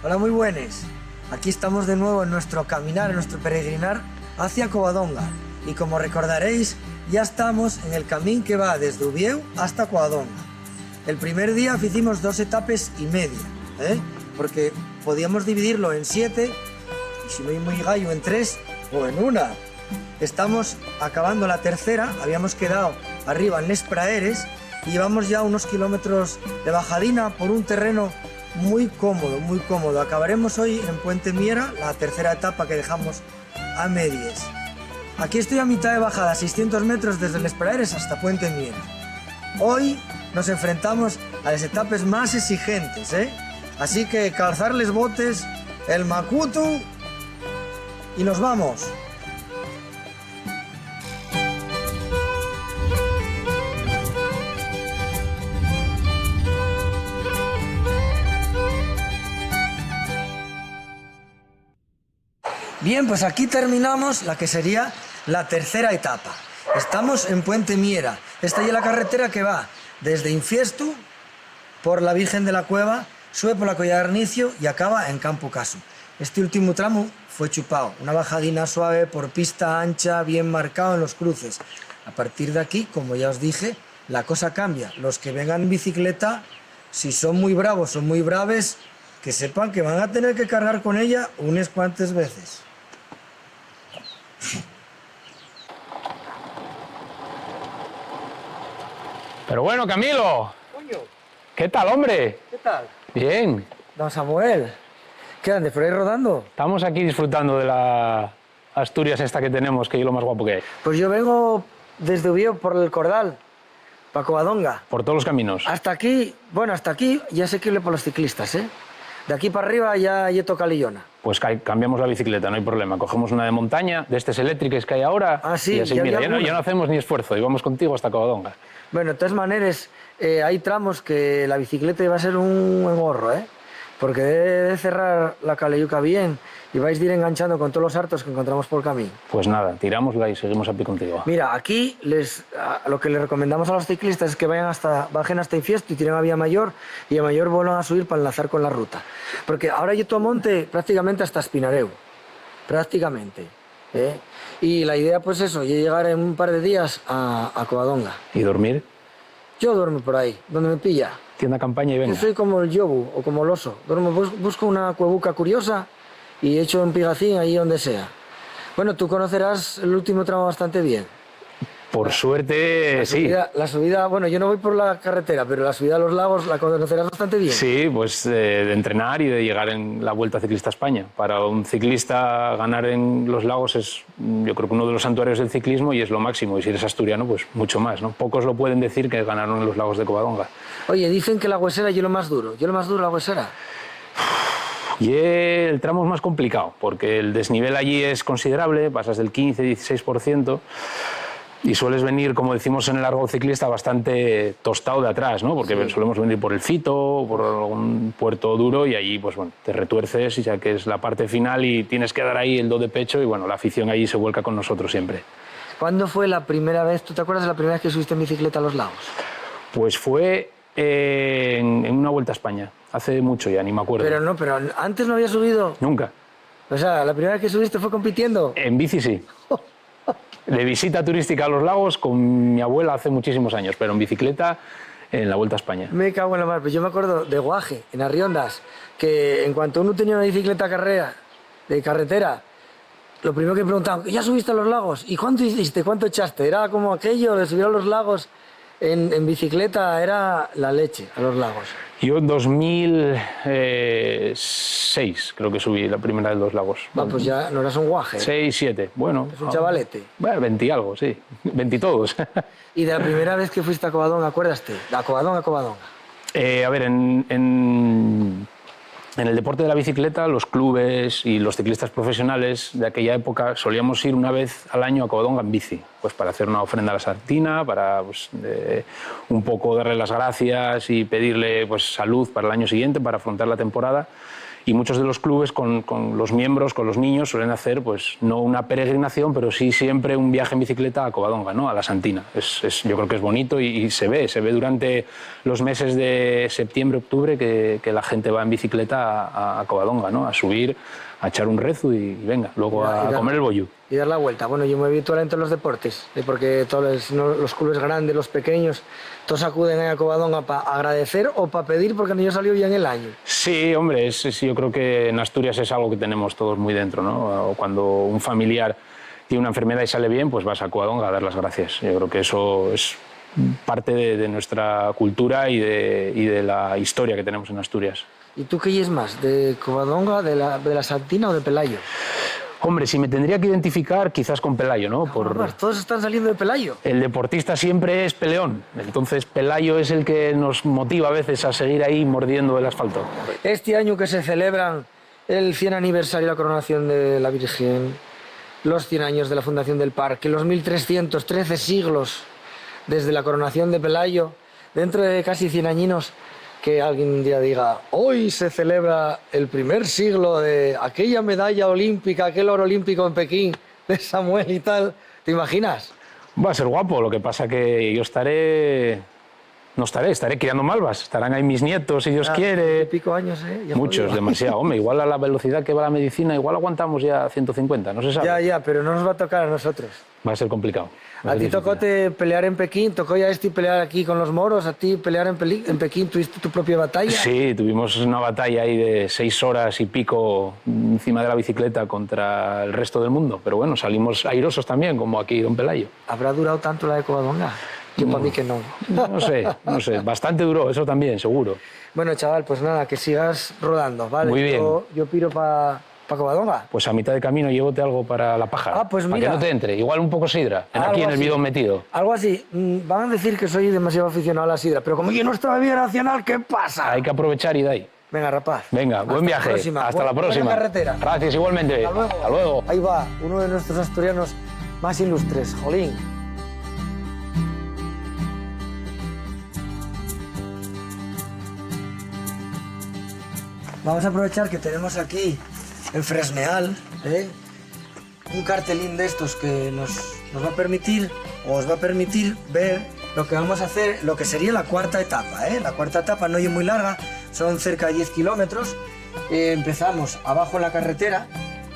Hola, muy buenas. Aquí estamos de nuevo en nuestro caminar, en nuestro peregrinar hacia Covadonga. Y como recordaréis, ya estamos en el camino que va desde Ubieu hasta Covadonga. El primer día hicimos 2 etapas y media, porque podíamos dividirlo en 7, y si no hay muy gallo, en 3 o en 1. Estamos acabando la tercera, habíamos quedado arriba en Les Praeres y llevamos ya unos kilómetros de bajadina por un terreno muy cómodo, muy cómodo. Acabaremos hoy en Puente Miera, la tercera etapa que dejamos a medias. Aquí estoy a mitad de bajada, 600 metros desde Les Praeres hasta Puente Miera. Hoy nos enfrentamos a las etapas más exigentes, Así que calzarles botes, el macuto y nos vamos. Bien, pues aquí terminamos la que sería la tercera etapa. Estamos en Puente Miera. Esta es la carretera que va desde Infiestu, por la Virgen de la Cueva, sube por la Collada de Arnicio y acaba en Campo Caso. Este último tramo fue chupado, una bajadina suave por pista ancha, bien marcado en los cruces. A partir de aquí, como ya os dije, la cosa cambia. Los que vengan en bicicleta, si son muy bravos o muy braves, que sepan que van a tener que cargar con ella unas cuantas veces. Pero bueno, Camilo. Coño, ¿Qué tal, hombre? ¿qué tal? Bien. Don Samuel, ¿qué andes por ahí rodando? Estamos aquí disfrutando de la Asturias esta que tenemos, que es lo más guapo que hay. Pues yo vengo desde Ubieu por el Cordal, para Covadonga. Por todos los caminos. Hasta aquí, bueno, hasta aquí ya sé que ir por los ciclistas, De aquí para arriba ya toca Lillona. Pues cambiamos la bicicleta, no hay problema. Cogemos una de montaña, de estas eléctricas que hay ahora. Ah, sí, y así, ya mira, había ya no hacemos ni esfuerzo y vamos contigo hasta Covadonga. Bueno, de todas maneras, hay tramos que la bicicleta va a ser un engorro, porque debe cerrar la caleyuca bien y vais a ir enganchando con todos los hartos que encontramos por el camino. Pues nada, tirámosla y seguimos a pie contigo. Mira, aquí lo que les recomendamos a los ciclistas es que bajen hasta Infiesto y tiren a Vía Mayor y a Mayor vuelvan a subir para enlazar con la ruta. Porque ahora yo tomo monte prácticamente hasta Espinareu, prácticamente. Y la idea pues eso, es llegar en un par de días a Covadonga. ¿Y dormir? Yo duermo por ahí, donde me pilla. Tienda campaña y venga. Yo soy como el yobu o como el oso. Busco una cuevuca curiosa y echo un pigacín ahí donde sea. Bueno, tú conocerás el último tramo bastante bien. Por suerte, sí. La subida, bueno, yo no voy por la carretera, pero la subida a los lagos la conocerás bastante bien. Sí, pues de entrenar y de llegar en la Vuelta Ciclista a España. Para un ciclista ganar en los lagos es, yo creo que uno de los santuarios del ciclismo y es lo máximo. Y si eres asturiano, pues mucho más, ¿no? Pocos lo pueden decir que ganaron en los lagos de Covadonga. Oye, dicen que la Huesera es lo más duro. ¿Yo lo más duro la Huesera? Y el tramo es más complicado, porque el desnivel allí es considerable, pasas del 15-16%. Y sueles venir, como decimos en el argot ciclista, bastante tostado de atrás, ¿no? Porque solemos venir por el Fito, por algún puerto duro y allí, pues bueno, te retuerces, ya que es la parte final y tienes que dar ahí el do de pecho y bueno, la afición allí se vuelca con nosotros siempre. ¿Cuándo fue la primera vez, tú te acuerdas de la primera vez que subiste en bicicleta a los lagos? Pues fue en una Vuelta a España, hace mucho ya, ni me acuerdo. Pero antes no había subido. Nunca. O sea, la primera vez que subiste fue compitiendo. En bici sí. De visita turística a los lagos con mi abuela hace muchísimos años, pero en bicicleta en la Vuelta a España. Me cago en la mar, pues yo me acuerdo de Guaje, en Arriondas, que en cuanto uno tenía una bicicleta de carretera, lo primero que preguntaban, ¿ya subiste a los lagos? ¿Y cuánto hiciste? ¿Cuánto echaste? Era como aquello de subir a los lagos en bicicleta, era la leche a los lagos. Yo en 2006 creo que subí la primera de los lagos. Va, pues ya no eras un guaje. 6, 7, bueno. Es un chavalete. Bueno, 20 y algo, sí. 20 y todos. ¿Y de la primera vez que fuiste a Covadonga, acuérdaste? ¿A Covadonga, a Covadonga? A ver, en el deporte de la bicicleta, los clubes y los ciclistas profesionales de aquella época solíamos ir una vez al año a Covadonga en bici, pues para hacer una ofrenda a la Sartina, para pues, un poco darle las gracias y pedirle pues, salud para el año siguiente, para afrontar la temporada. Y muchos de los clubes con los miembros, con los niños, suelen hacer pues no una peregrinación, pero sí siempre un viaje en bicicleta a Covadonga, ¿no? A la Santina. Yo creo que es bonito y se ve durante los meses de septiembre, octubre que la gente va en bicicleta a Covadonga, ¿no? A subir, a echar un rezo y venga, luego a comer el bollú. Y dar la vuelta. Bueno, yo me vi todo entre los deportes, porque todos los clubes grandes, los pequeños, todos acuden a Covadonga para agradecer o para pedir porque no salió bien el año. Sí, hombre, yo creo que en Asturias es algo que tenemos todos muy dentro, ¿no? O cuando un familiar tiene una enfermedad y sale bien, pues vas a Covadonga a dar las gracias. Yo creo que eso es parte de nuestra cultura y de la historia que tenemos en Asturias. ¿Y tú qué es más? ¿De Covadonga, de la Santina o de Pelayo? Hombre, si me tendría que identificar, quizás con Pelayo, ¿no? Todos están saliendo de Pelayo. El deportista siempre es peleón, entonces Pelayo es el que nos motiva a veces a seguir ahí mordiendo el asfalto. Este año que se celebran el 100 aniversario de la coronación de la Virgen, los 100 años de la fundación del parque, los 1313 siglos desde la coronación de Pelayo, dentro de casi 100 añinos, que alguien un día diga, hoy se celebra el primer siglo de aquella medalla olímpica, aquel oro olímpico en Pekín, de Samuel y tal, ¿te imaginas? Va a ser guapo, lo que pasa que yo estaré criando malvas, estarán ahí mis nietos, si Dios quiere. Pico años, ¿eh? Ya muchos, jodido. demasiado. Hombre, igual a la velocidad que va la medicina, igual aguantamos ya 150, no se sabe. Ya, pero no nos va a tocar a nosotros. Va a ser complicado. A ti tocó pelear en Pekín, tocó ya pelear aquí con los moros, a ti pelear en Pekín, tuviste tu propia batalla. Sí, tuvimos una batalla ahí de 6 horas y pico encima de la bicicleta contra el resto del mundo, pero bueno, salimos airosos también, como aquí don Pelayo. ¿Habrá durado tanto la de Covadonga? Yo para mí que no. No sé, bastante duró, eso también, seguro. Bueno, chaval, pues nada, que sigas rodando, ¿vale? Muy bien. Yo piro para Covadonga. Pues a mitad de camino llévote algo para la paja. Ah, pues para mira. que no te entre. Igual un poco sidra. Algo Aquí en el así. bidón metido. Algo así. Van a decir que soy demasiado aficionado a la sidra, pero como yo no estaba bien nacional, ¿qué pasa? Hay que aprovechar y de ahí. Venga, rapaz. Venga, buen viaje. Hasta la próxima. Buena carretera. Gracias, igualmente. Hasta luego. Hasta luego. Ahí va, uno de nuestros asturianos más ilustres, Jolín. Vamos a aprovechar que tenemos aquí en Fresneal, un cartelín de estos que nos va a permitir, o os va a permitir ver lo que vamos a hacer, lo que sería la cuarta etapa. La cuarta etapa no es muy larga, son cerca de 10 kilómetros. Empezamos abajo en la carretera,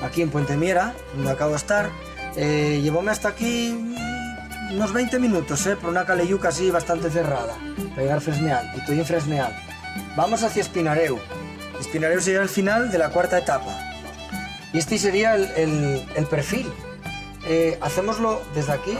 aquí en Puente Miera, donde acabo de estar. Llevóme hasta aquí unos 20 minutos, por una caleyuca así bastante cerrada, para llegar a Fresneal, y estoy en Fresneal. Vamos hacia Espinareu. Espinareu sería el final de la cuarta etapa. Y este sería el perfil. Hacémoslo desde aquí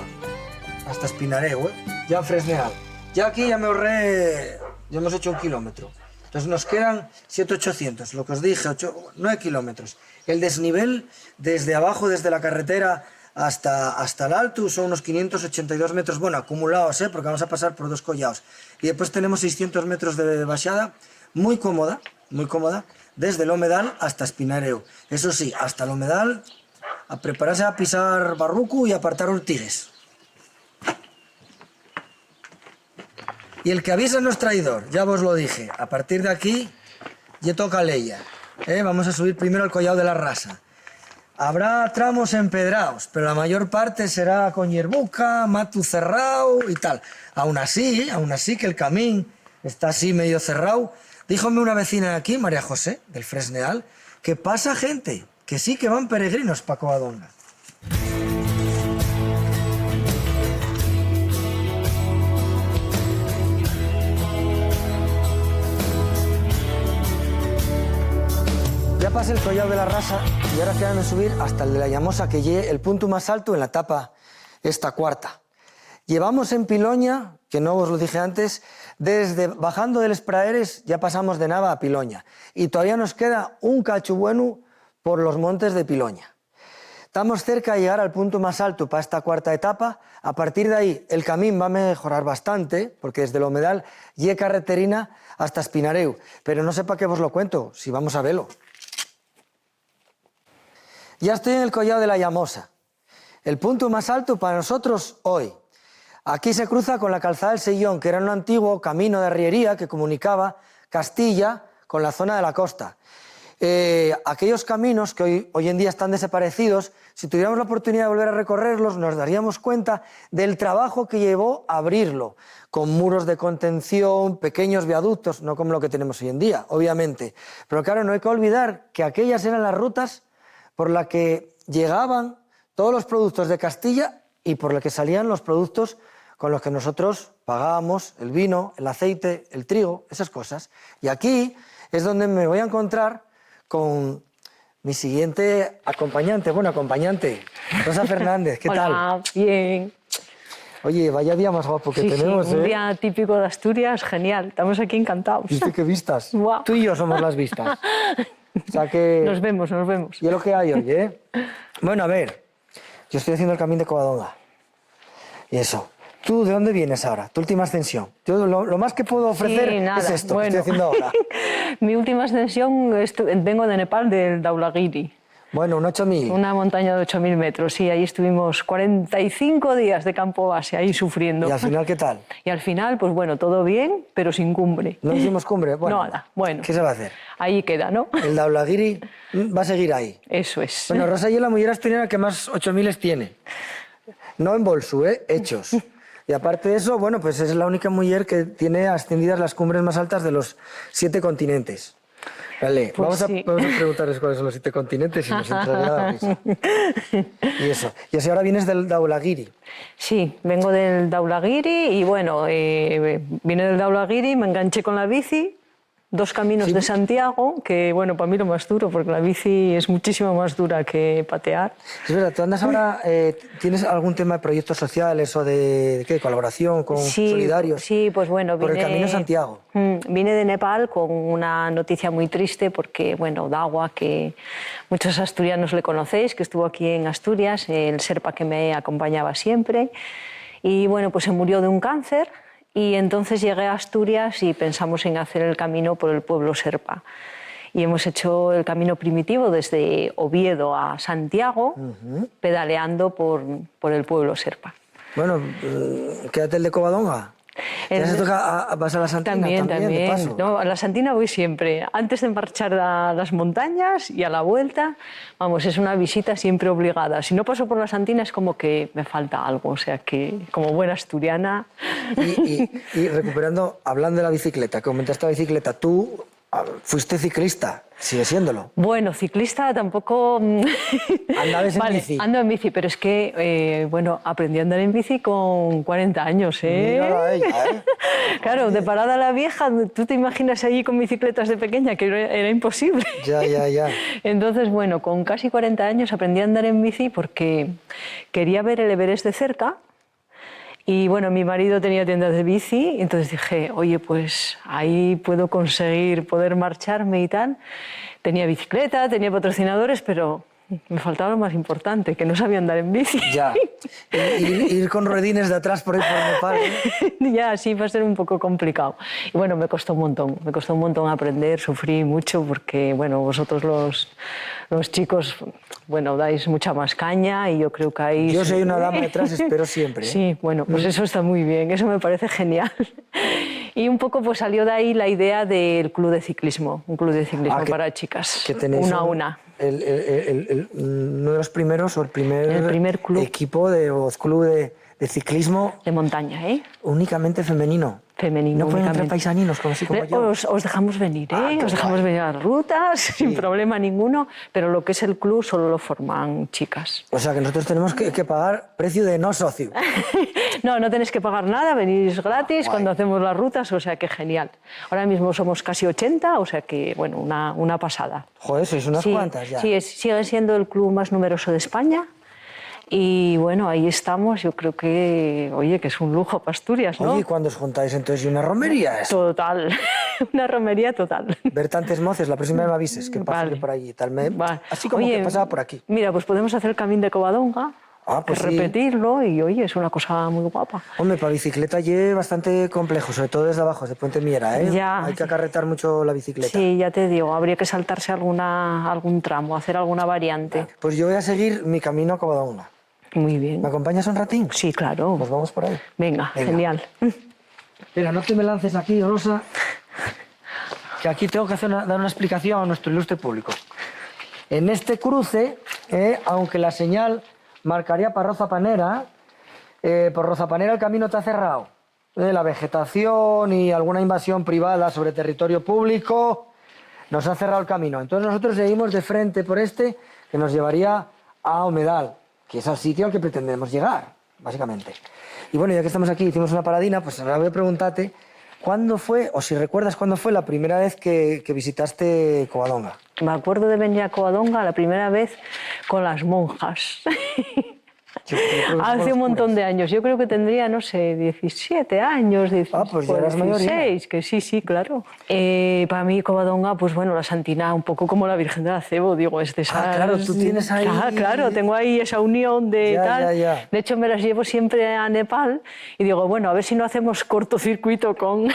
hasta Espinareu, ya en Fresneal. Ya aquí ya me ahorré, ya hemos hecho 1 kilómetro. Entonces nos quedan 700-800, lo que os dije, 9 kilómetros. El desnivel desde abajo, desde la carretera hasta el alto, son unos 582 metros, bueno, acumulados, porque vamos a pasar por 2 collados. Y después tenemos 600 metros de bajada, muy cómoda, desde el Humedal hasta Espinareu. Eso sí, hasta el Humedal, a prepararse a pisar barruco y apartar ortigues. Y el que avisa no es traidor, ya vos lo dije. A partir de aquí, ya toca leya. Vamos a subir primero al collado de la Rasa. Habrá tramos empedrados, pero la mayor parte será con hierbuca, matu cerrado y tal. Aún así que el camín está así medio cerrado. Díjome una vecina de aquí, María José, del Fresneal, que pasa gente, que sí que van peregrinos para Covadonga. Ya pasé el collado de la Rasa y ahora quedan de subir hasta el de la Llamosa, que llegue el punto más alto en la etapa esta cuarta. Llevamos en Piloña, que no os lo dije antes, bajando del Espraeres ya pasamos de Nava a Piloña y todavía nos queda un cacho bueno por los montes de Piloña. Estamos cerca de llegar al punto más alto para esta cuarta etapa. A partir de ahí el camino va a mejorar bastante, porque desde el Humedal llega carreterina hasta Espinareu, pero no sé para qué os lo cuento, si vamos a verlo. Ya estoy en el collado de la Llamosa, el punto más alto para nosotros hoy. Aquí se cruza con la calzada del Sellón, que era un antiguo camino de arriería que comunicaba Castilla con la zona de la costa. aquellos caminos que hoy en día están desaparecidos, si tuviéramos la oportunidad de volver a recorrerlos, nos daríamos cuenta del trabajo que llevó a abrirlo, con muros de contención, pequeños viaductos, no como lo que tenemos hoy en día, obviamente. Pero claro, no hay que olvidar que aquellas eran las rutas por las que llegaban todos los productos de Castilla y por las que salían los productos con los que nosotros pagábamos el vino, el aceite, el trigo, esas cosas. Y aquí es donde me voy a encontrar con mi siguiente acompañante, Rosa Fernández, ¿qué tal? Hola, bien. Oye, vaya día más guapo que tenemos, un día típico de Asturias, genial, estamos aquí encantados. ¿Viste qué vistas? Guau. Tú y yo somos las vistas. O sea que... Nos vemos. Y es lo que hay hoy, ¿eh? Bueno, a ver, yo estoy haciendo el camino de Covadonga. Y eso. ¿Tú de dónde vienes ahora? Tu última ascensión. Yo lo más que puedo ofrecer es esto que estoy haciendo ahora. Mi última ascensión, vengo de Nepal, del Dhaulagiri. Bueno, un 8.000. Una montaña de 8.000 metros, sí. Ahí estuvimos 45 días de campo base, ahí sufriendo. ¿Y al final qué tal? Y al final, pues bueno, todo bien, pero sin cumbre. ¿No hicimos cumbre? Bueno, Nada, bueno. ¿Qué se va a hacer? Ahí queda, ¿no? El Dhaulagiri va a seguir ahí. Eso es. Bueno, Rosa y la mujer asturiana que más 8.000 tiene. No en bolso, hechos. Y aparte de eso, bueno, pues es la única mujer que tiene ascendidas las cumbres más altas de los 7 continentes. Vale, Pues vamos a preguntarles cuáles son los 7 continentes y nos entraría la risa. Y eso. Y así ahora vienes del Dhaulagiri. Sí, vengo del Dhaulagiri y bueno, vine del Dhaulagiri, me enganché con la bici, 2 caminos de Santiago, que bueno, para mí lo más duro, porque la bici es muchísimo más dura que patear. Es verdad, tú andas ahora, ¿tienes algún tema de proyectos sociales o de colaboración con solidarios? Sí, pues bueno, por el Camino de Santiago. Vine de Nepal con una noticia muy triste porque, bueno, Dawa, que muchos asturianos le conocéis, que estuvo aquí en Asturias, el Sherpa que me acompañaba siempre, y bueno, pues se murió de un cáncer. Y entonces llegué a Asturias y pensamos en hacer el camino por el pueblo Sherpa. Y hemos hecho el camino primitivo desde Oviedo a Santiago, pedaleando por el pueblo Sherpa. Bueno, quédate el de Covadonga. ¿Vas a la Santina también de paso? No, a la Santina voy siempre, antes de marchar a las montañas y a la vuelta. Vamos, es una visita siempre obligada. Si no paso por la Santina es como que me falta algo, o sea que como buena asturiana... Y recuperando, hablando de la bicicleta, que comentaste la bicicleta, tú fuiste ciclista, sigue siéndolo. Bueno, ciclista tampoco... ¿Andabas en bici? Ando en bici, pero es que, bueno, aprendí a andar en bici con 40 años, ¿eh? Mírala a ella, ¿eh? Claro, de parada la vieja, tú te imaginas allí con bicicletas de pequeña, que era imposible. Ya. Entonces, bueno, con casi 40 años aprendí a andar en bici porque quería ver el Everest de cerca. Y bueno, mi marido tenía tiendas de bici, entonces dije, oye, pues ahí puedo conseguir poder marcharme y tal. Tenía bicicleta, tenía patrocinadores, pero me faltaba lo más importante, que no sabía andar en bici. Ya. Ir con ruedines de atrás por ahí por Nepal, ¿eh? Ya, sí, va a ser un poco complicado. Y bueno, me costó un montón aprender, sufrí mucho porque, bueno, vosotros los chicos, bueno, dais mucha más caña y yo creo que ahí... Yo soy una dama detrás, espero siempre, ¿eh? Sí, bueno, pues eso está muy bien, eso me parece genial. Y un poco pues salió de ahí la idea del club de ciclismo, un club de ciclismo para chicas, que tenéis una a una. Uno de los primeros o el primer club. Equipo o club de ciclismo... De montaña, ¿eh? Únicamente femenino. Femenino, no pueden entrar paisaninos como así como yo. Os dejamos venir, ¿eh? Os dejamos venir a las rutas sin problema ninguno, pero lo que es el club solo lo forman chicas. O sea que nosotros tenemos que pagar precio de no socio. No tenéis que pagar nada, venís gratis cuando hacemos las rutas, o sea que genial. Ahora mismo somos casi 80, o sea que, bueno, una pasada. Joder, sois unas cuantas ya. Sí, sigue siendo el club más numeroso de España. Y bueno, ahí estamos, yo creo que, oye, que es un lujo para Asturias, ¿no? Oye, ¿y cuándo os juntáis entonces? ¿Y una romería eso? Total, una romería total. Ver tantos moces, la próxima vez me avises, que pase por allí. Así como que pasaba por aquí. Mira, pues podemos hacer el camino de Covadonga, pues repetirlo y, oye, es una cosa muy guapa. Hombre, para bicicleta es bastante complejo, sobre todo desde abajo, desde Puente Miera, ¿eh? Ya. Hay que acarretar mucho la bicicleta. Sí, ya te digo, habría que saltarse algún tramo, hacer alguna variante. Pues yo voy a seguir mi camino a Covadonga. Muy bien. ¿Me acompañas un ratín? Sí, claro. Pues vamos por ahí. Venga. Genial. Mira, no te me lances aquí, Rosa. que aquí tengo que dar una explicación a nuestro ilustre público. En este cruce, aunque la señal marcaría para Rozapanera, por Rozapanera el camino está cerrado. La vegetación y alguna invasión privada sobre territorio público nos ha cerrado el camino. Entonces nosotros seguimos de frente por este, que nos llevaría a Omedal, que es al sitio al que pretendemos llegar, básicamente. Y bueno, ya que estamos aquí, hicimos una paradina, pues ahora voy a preguntarte, ¿cuándo fue, o si recuerdas cuándo fue la primera vez que visitaste Covadonga? Me acuerdo de venir a Covadonga la primera vez con las monjas. Hace un montón de años. Yo creo que tendría, no sé, 17 años, 16, pues ya eras mayorina. 16, que sí, claro. Para mí Covadonga, pues bueno, la Santina, un poco como la Virgen del Acebo, digo, es de esas... Ah, claro, tú tienes ahí... Claro, tengo ahí esa unión de tal. Ya. De hecho, me las llevo siempre a Nepal y digo, bueno, a ver si no hacemos cortocircuito con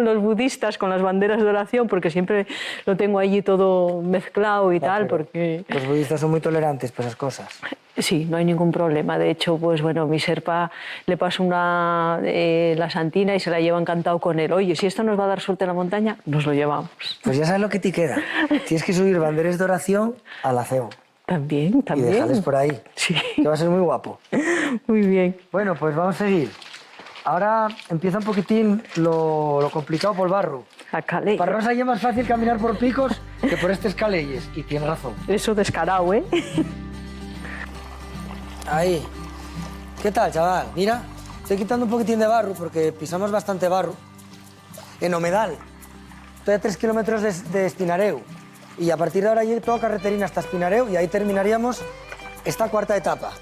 los budistas, con las banderas de oración, porque siempre lo tengo allí todo mezclado y tal, porque... Los budistas son muy tolerantes por esas cosas. Sí, no hay ningún problema. De hecho, pues bueno, mi Sherpa le paso la Santina y se la lleva encantado con él. Oye, si esto nos va a dar suerte en la montaña, nos lo llevamos. Pues ya sabes lo que te queda. Tienes que subir banderas de oración al acebo. También. Y dejarles por ahí. Sí. Que va a ser muy guapo. Muy bien. Bueno, pues vamos a seguir. Ahora empieza un poquitín lo complicado por el barro. A Calella. Para Rosa ya es más fácil caminar por picos que por estos calelles. Y tienes razón. Eso descarado, ¿eh? Ahí. ¿Qué tal, chaval? Mira, estoy quitando un poquitín de barro porque pisamos bastante barro. En Omedal. Estoy a 3 kilómetros de Espinareu. Y a partir de ahora hay toda carreterina hasta Espinareu y ahí terminaríamos esta cuarta etapa.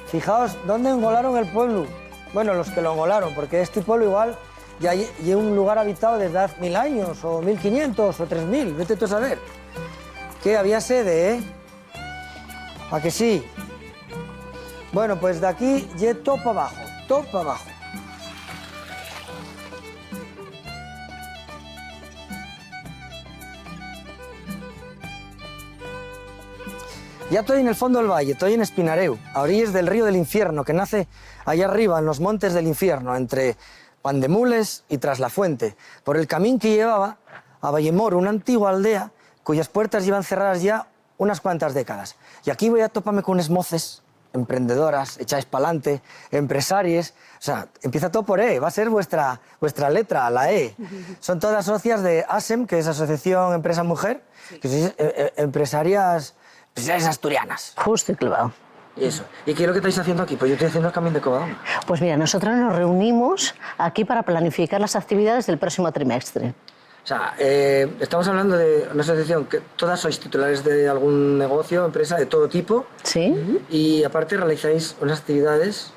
Fijaos dónde engolaron el pueblo. Bueno, los que lo engolaron, porque este pueblo igual ya hay un lugar habitado desde hace 1000 años, o 1500, o 3000, vete tú a saber. Que había sede, ¿eh? ¿A que sí? Bueno, pues de aquí, todo para abajo, todo para abajo. Ya estoy en el fondo del valle, estoy en Espinareu, a orillas del río del Infierno, que nace allá arriba, en los montes del Infierno, entre Pandemules y Traslafuente, por el camino que llevaba a Vallemoro, una antigua aldea cuyas puertas llevan cerradas ya unas cuantas décadas. Y aquí voy a toparme con unas moces, emprendedoras, echáis pa'lante, empresarias. O sea, empieza todo por E, va a ser vuestra letra, la E. Son todas socias de ASEM, que es Asociación Empresa Mujer, que sois empresarias asturianas. Justo y clavado. Y eso. ¿Y qué es lo que estáis haciendo aquí? Pues yo estoy haciendo el camino de Covadonga. Pues mira, nosotros nos reunimos aquí para planificar las actividades del próximo trimestre. O sea, estamos hablando de una asociación que todas sois titulares de algún negocio, empresa de todo tipo. Sí. Y aparte realizáis unas actividades,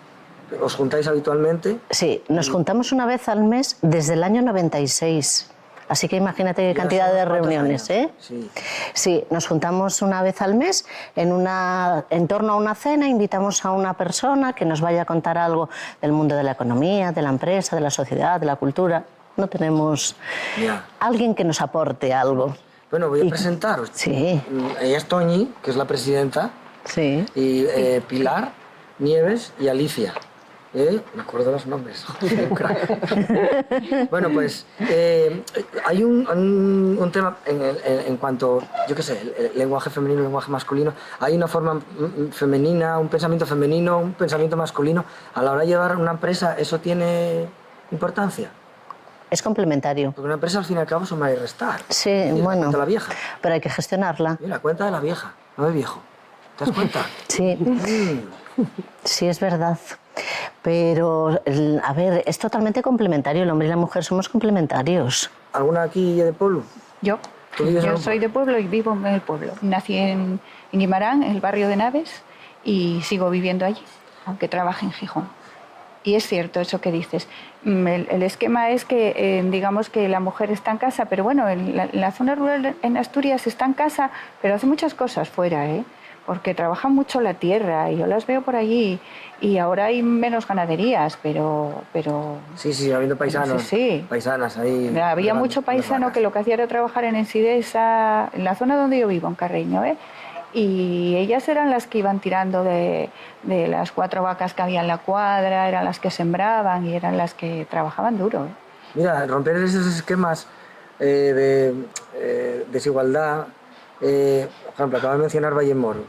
os juntáis habitualmente. Sí, nos juntamos una vez al mes desde el año 96. Así que imagínate qué cantidad de reuniones, ¿eh? Sí. Sí, nos juntamos una vez al mes en torno a una cena, invitamos a una persona que nos vaya a contar algo del mundo de la economía, de la empresa, de la sociedad, de la cultura. No tenemos alguien que nos aporte algo. Bueno, voy a presentaros. Sí. Ella es Toñi, que es la presidenta. Sí. Y Pilar, Nieves y Alicia. Me acuerdo los nombres. Bueno, pues hay un tema en cuanto, yo qué sé, el lenguaje femenino, el lenguaje masculino. Hay una forma femenina, un pensamiento femenino, un pensamiento masculino. A la hora de llevar una empresa, ¿eso tiene importancia? Es complementario. Porque una empresa al fin y al cabo suma y restar. Sí, la bueno. cuenta de la vieja. Pero hay que gestionarla. Mira, cuenta de la vieja, no del viejo. ¿Te das cuenta? Sí. Sí, es verdad. Pero, a ver, es totalmente complementario. El hombre y la mujer somos complementarios. ¿Alguna aquí de pueblo? Yo. Yo soy de pueblo y vivo en el pueblo. Nací en Guimarán, en el barrio de Naves, y sigo viviendo allí, aunque trabaje en Gijón. Y es cierto eso que dices. El esquema es que, digamos que la mujer está en casa, pero bueno, en la zona rural en Asturias está en casa, pero hace muchas cosas fuera, ¿eh? Porque trabajan mucho la tierra y yo las veo por allí. Y ahora hay menos ganaderías, pero... Sí, habiendo paisanos, sí. Paisanas ahí. Había mucho paisano que lo que hacía era trabajar en Ensidesa, en la zona donde yo vivo, en Carreño, ¿eh? Y ellas eran las que iban tirando de las 4 vacas que había en la cuadra, eran las que sembraban y eran las que trabajaban duro, ¿eh? Mira, romper esos esquemas de desigualdad. Por ejemplo, acabo de mencionar Vallemoro.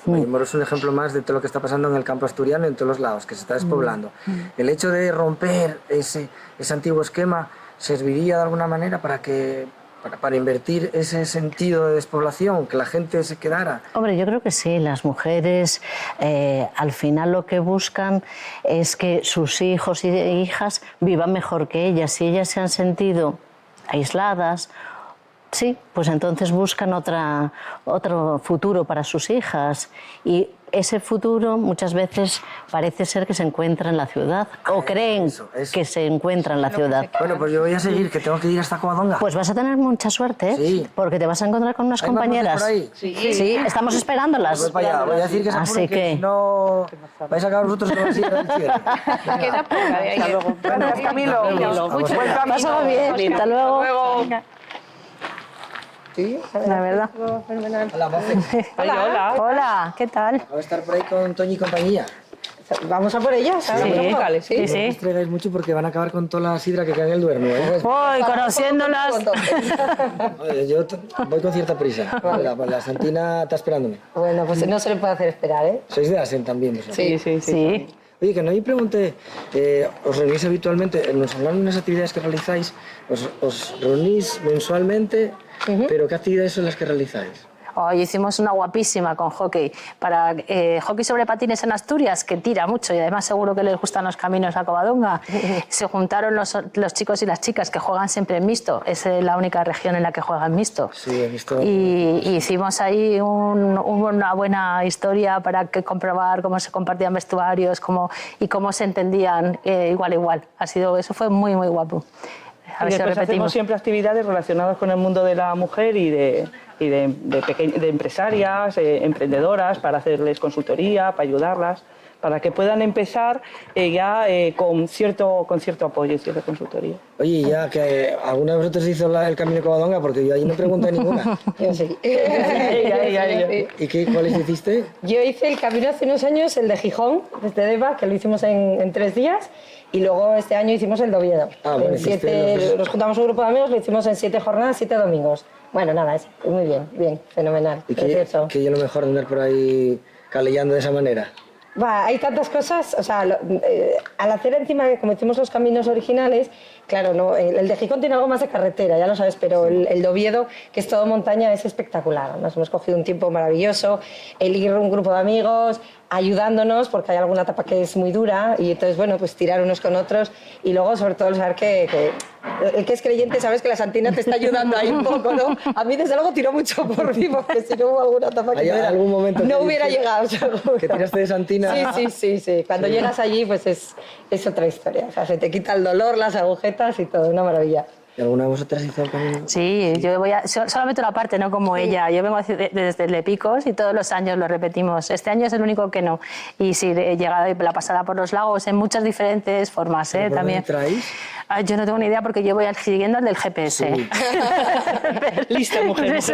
Vallemoro es un ejemplo más de todo lo que está pasando en el campo asturiano en todos los lados, que se está despoblando. El hecho de romper ese antiguo esquema serviría de alguna manera para invertir ese sentido de despoblación, que la gente se quedara. Hombre, yo creo que sí. Las mujeres al final lo que buscan es que sus hijos y hijas vivan mejor que ellas. Si ellas se han sentido aisladas, sí, pues entonces buscan otro futuro para sus hijas. Y ese futuro muchas veces parece ser que se encuentra en la ciudad, o creen que se encuentra en la ciudad. Bueno, pues yo voy a seguir, que tengo que ir hasta Covadonga. Pues vas a tener mucha suerte, ¿eh? Sí. Porque te vas a encontrar con unas ¿Hay más compañeras. voces por ahí? Sí, estamos esperándolas. Pues para allá, voy a decir que se Así apuren, que si no vais a acabar vosotros con la silla del cierre. Queda poca de ahí. Gracias, Camilo. Buen camino. Pásalo bien. Hasta luego. Sí, La verdad. hola, Mofe. Hola. Hola, ¿qué tal? Voy a estar por ahí con Toñi y compañía. Vamos a por ellas. Sí, No os traigáis mucho porque van a acabar con toda la sidra que cae en el Duerno, ¿eh? Voy conociéndolas. Oye, yo voy con cierta prisa. La Santina está esperándome. Bueno, pues no se le puede hacer esperar, ¿eh? Sois de Asen también, vosotros. Sí. Oye, que no me pregunté, ¿os reunís habitualmente? Nos hablan de unas actividades que realizáis. ¿Os reunís mensualmente? ¿Pero qué actividades son las que realizáis? Hoy hicimos una guapísima con hockey, para hockey sobre patines en Asturias, que tira mucho y además seguro que les gustan los caminos a Covadonga. Se juntaron los chicos y las chicas que juegan siempre en mixto, es la única región en la que juegan mixto. Sí, he visto. Y hicimos ahí una buena historia para comprobar cómo se compartían vestuarios y cómo se entendían igual a igual. Eso fue muy, muy guapo. A ver si después hacemos siempre actividades relacionadas con el mundo de la mujer y de empresarias, emprendedoras, para hacerles consultoría, para ayudarlas, para que puedan empezar con cierto apoyo y cierta consultoría. Oye, ya que alguna de vosotros hizo el camino de Covadonga, porque yo allí no pregunté ninguna. Yo sí. ¿Y cuáles hiciste? Yo hice el camino hace unos años, el de Gijón, desde Deva, que lo hicimos en 3 días. Y luego este año hicimos el de Oviedo. Bueno, Nos juntamos un grupo de amigos, lo hicimos en 7 jornadas, 7 domingos. Bueno, nada, muy bien, fenomenal. ¿Y qué es lo mejor de andar por ahí calellando de esa manera? Hay tantas cosas, o sea, al hacer encima, como hicimos los caminos originales, claro, no, el de Gijón tiene algo más de carretera, ya lo sabes, pero el de Oviedo, que es todo montaña, es espectacular. Nos hemos cogido un tiempo maravilloso, el ir un grupo de amigos, ayudándonos, porque hay alguna etapa que es muy dura, y entonces, bueno, pues tirar unos con otros, y luego, sobre todo, saber que el que es creyente, sabes que la Santina te está ayudando ahí un poco, ¿no? A mí, desde luego, tiró mucho por mí, porque si no hubo alguna etapa que algún momento no hubiera llegado, seguro. ¿Que tiraste de Santina? Sí. Cuando llegas allí, pues es otra historia. O sea, se te quita el dolor, las agujetas y todo, una maravilla. ¿Y alguna de vosotras hizo el camino? Sí, yo solamente una parte, no como ella. Yo vengo desde Lepicos y todos los años lo repetimos. Este año es el único que no. Y sí, he llegado la pasada por los lagos en muchas diferentes formas. ¿Por también. dónde traéis? Yo no tengo ni idea porque yo voy siguiendo el del GPS. Sí. Lista, mujer. Sí,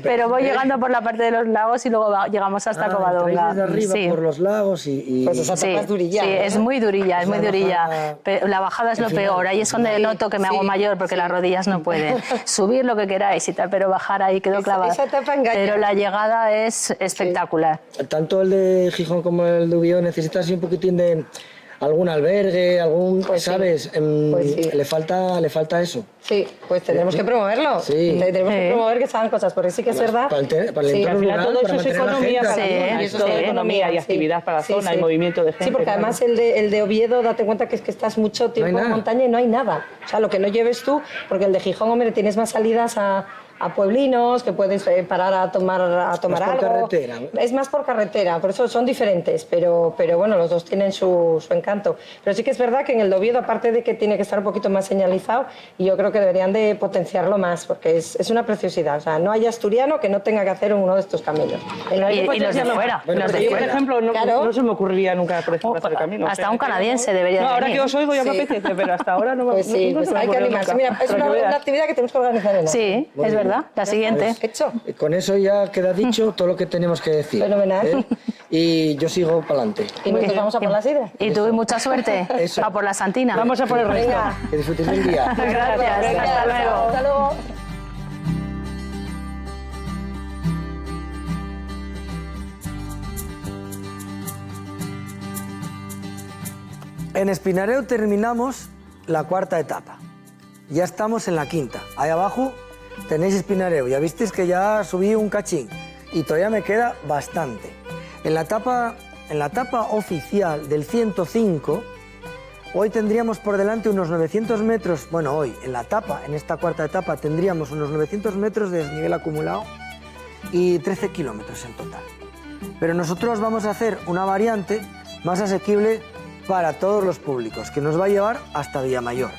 pero voy llegando por la parte de los lagos y luego llegamos hasta Covadonga. Desde arriba Sí. por los lagos y... Pues esa etapa es durilla. Sí, es muy durilla, es muy La durilla. bajada- Pero la bajada es lo peor, ahí es donde noto que me hago mayor porque las rodillas no pueden. Subir lo que queráis y tal, pero bajar ahí quedó clavada. esa etapa engaña. Pero la llegada es espectacular. Tanto el de Gijón como el de Oviedo necesitas un poquitín de algún albergue, ¿sabes? Pues sí. Le falta eso. Sí, pues tenemos que promoverlo. Sí. Tenemos que promover que se hagan cosas, porque sí que es verdad. Para el entorno Sí. Al final rural, todo para eso es mantener la economía gente. para la Sí, zona, es sí. todo economía y Sí. actividad para la Sí, zona sí. y movimiento de gente. Sí, porque además el de Oviedo, date cuenta que es que estás mucho tiempo en nada. montaña y no hay nada. O sea, lo que no lleves tú, porque el de Gijón, hombre, tienes más salidas a pueblinos, que puedes parar a tomar por algo. carretera. Es más por carretera, por eso son diferentes, pero bueno, los dos tienen su encanto. Pero sí que es verdad que en el de Oviedo, aparte de que tiene que estar un poquito más señalizado, y yo creo que deberían de potenciarlo más, porque es una preciosidad. O sea, no hay asturiano que no tenga que hacer uno de estos caminos. Y los de fuera. Bueno, los pero de Yo, por fuera. ejemplo, Claro. no se me ocurriría nunca, por ejemplo, hacer el camino. Hasta un canadiense debería No, ahora venir. que os oigo ya me Sí. apetece, pero hasta ahora no me Pues sí, no pues se me hay que ocurrió animarse. nunca. Mira, es Para que una veas. actividad que tenemos que organizar en Sí, Muy es bien. verdad. La siguiente. Hecho. Con eso ya queda dicho todo lo que tenemos que decir. Fenomenal. y yo sigo para adelante. Y nosotros vamos a por la sidra. Y tú, mucha suerte. Eso. Va por la Santina. Vamos a por el resto. Venga. Que disfrutéis del día. Gracias. Venga, Hasta luego. Hasta luego. En Espinareu terminamos la cuarta etapa. Ya estamos en la quinta. Ahí abajo tenéis Espinareu. Ya visteis que ya subí un cachín y todavía me queda bastante. En la etapa oficial del 105, hoy tendríamos por delante unos 900 metros. Bueno, hoy, en esta cuarta etapa, tendríamos unos 900 metros de desnivel acumulado y 13 kilómetros en total. Pero nosotros vamos a hacer una variante más asequible para todos los públicos, que nos va a llevar hasta Villamayor.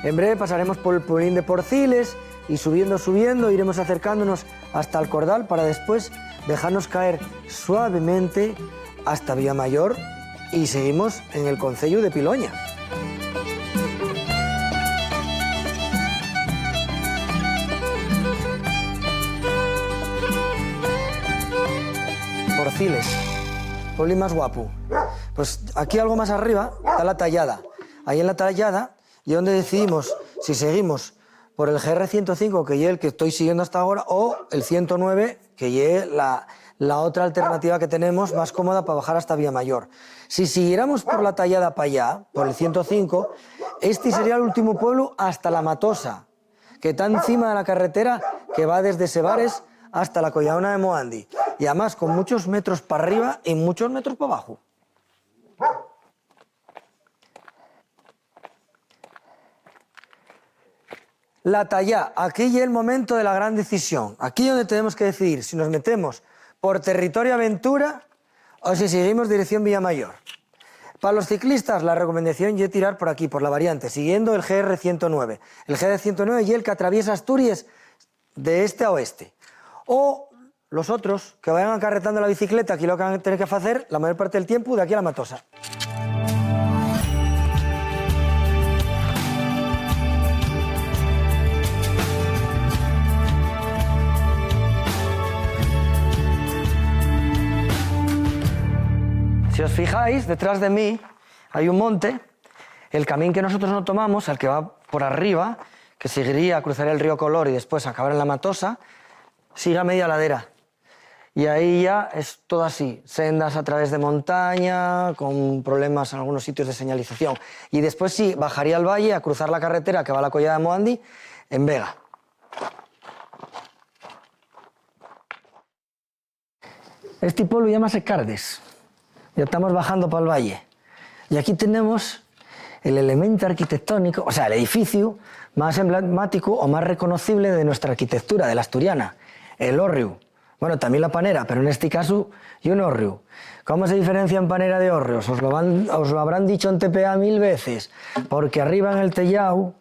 En breve pasaremos por el pueblín de Porciles y subiendo, iremos acercándonos hasta el Cordal para después dejarnos caer suavemente hasta Villamayor y seguimos en el concello de Piloña. Porciles, pueblo más guapo. Pues aquí algo más arriba está la Tallada. Ahí en la Tallada y donde decidimos si seguimos por el GR105, que es el que estoy siguiendo hasta ahora, o el 109, que es la otra alternativa que tenemos más cómoda para bajar hasta Villamayor. Si siguiéramos por la Tallada para allá, por el 105, este sería el último pueblo hasta La Matosa, que está encima de la carretera que va desde Sebares hasta la Collaona de Moandi. Y además con muchos metros para arriba y muchos metros para abajo. La Tallá, aquí ya el momento de la gran decisión. Aquí es donde tenemos que decidir si nos metemos por territorio aventura o si seguimos dirección Villamayor. Para los ciclistas, la recomendación es tirar por aquí, por la variante, siguiendo el GR109. El GR109 es el que atraviesa Asturias de este a oeste. O los otros, que vayan acarretando la bicicleta, aquí lo que van a tener que hacer la mayor parte del tiempo de aquí a La Matosa. Si os fijáis, detrás de mí hay un monte, el camino que nosotros no tomamos, el que va por arriba, que seguiría, cruzaría el río Color y después acabar en La Matosa, sigue a media ladera. Y ahí ya es todo así, sendas a través de montaña, con problemas en algunos sitios de señalización. Y después sí, bajaría al valle a cruzar la carretera que va a la Collada de Moandi en Vega. Este pueblo llámase Cardes. Ya estamos bajando para el valle. Y aquí tenemos el elemento arquitectónico, o sea, el edificio más emblemático o más reconocible de nuestra arquitectura, de la asturiana, el hórreu. Bueno, también la panera, pero en este caso, y un hórreu. ¿Cómo se diferencia en panera de hórreos? Os lo habrán dicho en TPA 1000 veces, porque arriba en el tellao,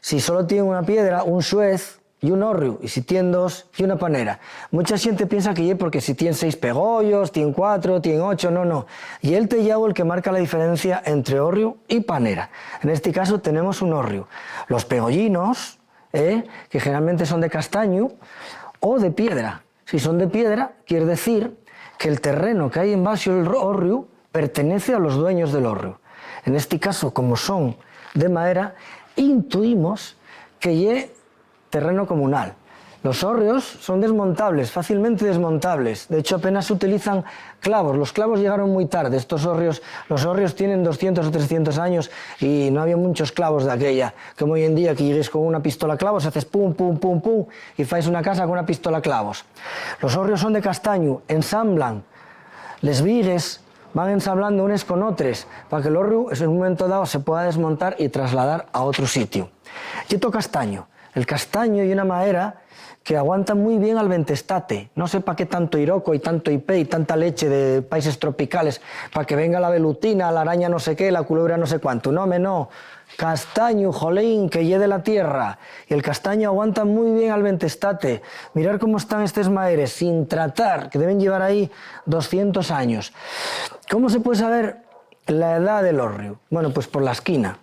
si solo tiene una piedra, un suez y un hórreu, y si tiene dos, y una panera. Mucha gente piensa que es porque si tiene 6 pegollos, tiene 4, tiene 8, no. Y el tellao el que marca la diferencia entre hórreu y panera. En este caso tenemos un hórreu. Los pegollinos, que generalmente son de castaño o de piedra. Si son de piedra, quiere decir que el terreno que hay en base al hórreu pertenece a los dueños del hórreu. En este caso, como son de madera, intuimos que es terreno comunal. Los hórreos son desmontables, fácilmente desmontables. De hecho, apenas se utilizan clavos. Los clavos llegaron muy tarde. Los hórreos tienen 200 o 300 años y no había muchos clavos de aquella. Como hoy en día que llegues con una pistola a clavos, haces pum, pum, pum, pum y fais una casa con una pistola a clavos. Los hórreos son de castaño, ensamblan. Les vigues van ensamblando unos con otros para que el hórreo en un momento dado se pueda desmontar y trasladar a otro sitio. Yeto castaño. El castaño y una madera que aguantan muy bien al ventestate. No sé para qué tanto iroco y tanto ipé y tanta leche de países tropicales, para que venga la velutina, la araña no sé qué, la culebra no sé cuánto. No. Castaño, jolín, que lle de la tierra. Y el castaño aguanta muy bien al ventestate. Mirar cómo están estos maeres, sin tratar, que deben llevar ahí 200 años. ¿Cómo se puede saber la edad del hórreo? Bueno, pues por la esquina.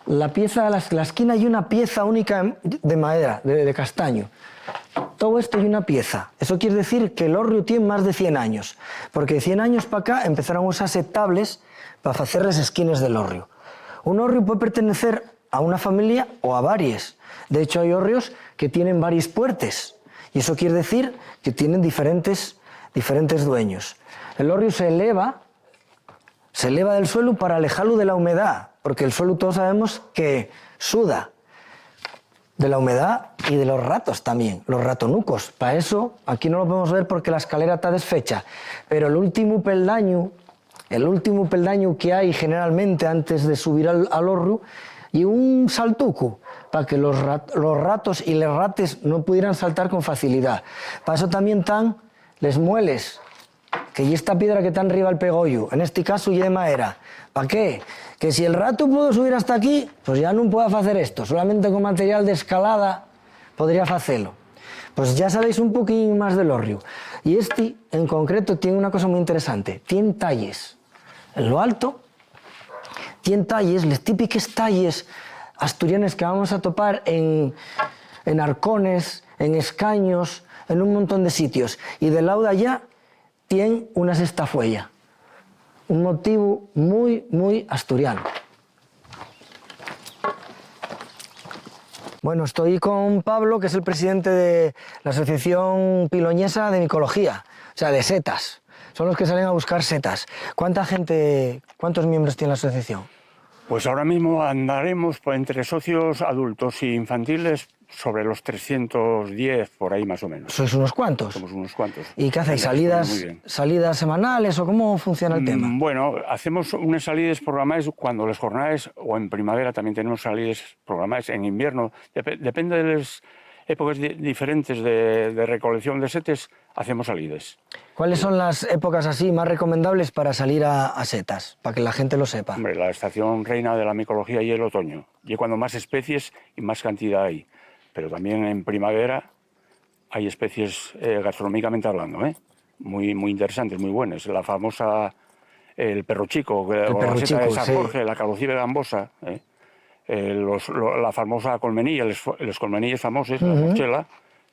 La esquina y una pieza única de madera, de castaño. todo esto y una pieza. Eso quiere decir que el hórreo tiene más de 100 años, porque de 100 años para acá empezaron a usarse tables para hacer las esquinas del hórreo. Un hórreo puede pertenecer a una familia o a varias. De hecho, hay hórreos que tienen varias puertas, y eso quiere decir que tienen diferentes dueños. El hórreo se eleva del suelo para alejarlo de la humedad, porque el suelo todos sabemos que suda. De la humedad y de los ratos también, los ratonucos. Para eso, aquí no lo podemos ver porque la escalera está desfecha, pero el último peldaño que hay generalmente antes de subir al hórreo, y un saltuco, para que los ratos y las rates no pudieran saltar con facilidad. Para eso también están les mueles, que y esta piedra que está arriba al pegollo, en este caso y de madera. ¿Para qué? Que si el rato pudo subir hasta aquí, pues ya no puedo hacer esto, solamente con material de escalada podría hacerlo. Pues ya sabéis un poquín más del hórreo. Y este, en concreto, tiene una cosa muy interesante, tiene talles. En lo alto, tiene talles, las típicas talles asturianas que vamos a topar en arcones, en escaños, en un montón de sitios. Y del lado de allá, tiene unas estafuellas. Un motivo muy, muy asturiano. Bueno, estoy con Pablo, que es el presidente de la Asociación Piloñesa de Micología, o sea, de setas. Son los que salen a buscar setas. ¿Cuántos miembros tiene la asociación? Pues ahora mismo andaremos entre socios adultos e infantiles sobre los 310, por ahí más o menos. ¿Sois unos cuantos? Somos unos cuantos. ¿Y qué hacéis? ¿Salidas semanales o cómo funciona el tema? Bueno, hacemos unas salidas programadas cuando las jornadas, o en primavera también tenemos salidas programadas, en invierno. Depende de las épocas diferentes de recolección de setas, hacemos salidas. ¿Cuáles son las épocas así más recomendables para salir a setas, para que la gente lo sepa? Hombre, la estación reina de la micología y el otoño. Y cuando más especies y más cantidad hay. Pero también en primavera hay especies gastronómicamente hablando, muy, muy interesantes, muy buenas. La famosa, el perro chico, la seta de San Jorge, sí. La calocibe gambosa, la famosa colmenilla, los colmenillas famosos, la porchela,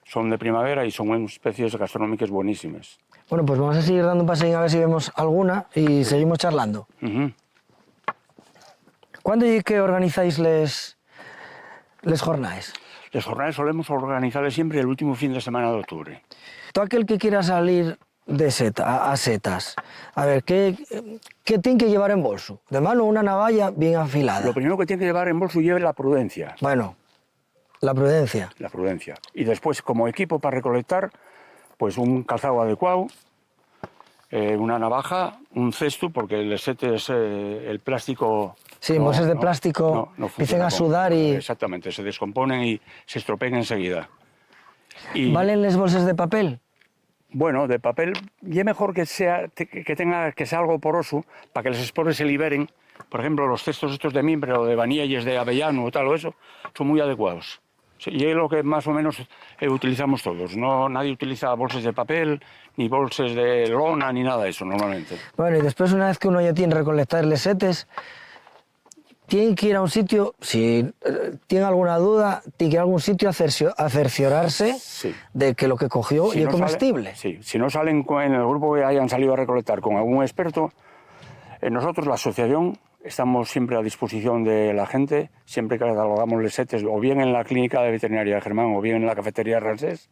son de primavera y son especies gastronómicas buenísimas. Bueno, pues vamos a seguir dando un paseo a ver si vemos alguna y seguimos charlando. ¿Cuándo y qué organizáis les jornadas? Las jornadas solemos organizarles siempre el último fin de semana de octubre. Todo aquel que quiera salir de a setas, a ver, ¿qué tiene que llevar en bolso? De mano una navalla bien afilada. Lo primero que tiene que llevar en bolso lleve la prudencia. Bueno, la prudencia. La prudencia. Y después, como equipo para recolectar, pues un calzado adecuado, una navaja, un cesto, porque el setes, el plástico... Sí, bolsas de plástico empiezan a sudar y... Exactamente, se descomponen y se estropean enseguida. ¿Valen las bolsas de papel? Bueno, de papel, y es mejor que sea algo poroso, para que las esporas se liberen. Por ejemplo, los cestos estos de mimbre o de vainillas de avellano o tal o eso, son muy adecuados. Y es lo que más o menos utilizamos todos. Nadie utiliza bolsas de papel, ni bolsas de lona, ni nada de eso normalmente. Bueno, y después, una vez que uno ya tiene recolectar les setes, tiene que ir a un sitio, si tiene alguna duda, tiene que ir a algún sitio a cerciorarse de que lo que cogió es comestible. Si no salen en el grupo que hayan salido a recolectar con algún experto, nosotros, la asociación, estamos siempre a disposición de la gente, siempre que catalogamos les setes, o bien en la clínica de veterinaria de Germán, o bien en la cafetería Rancés,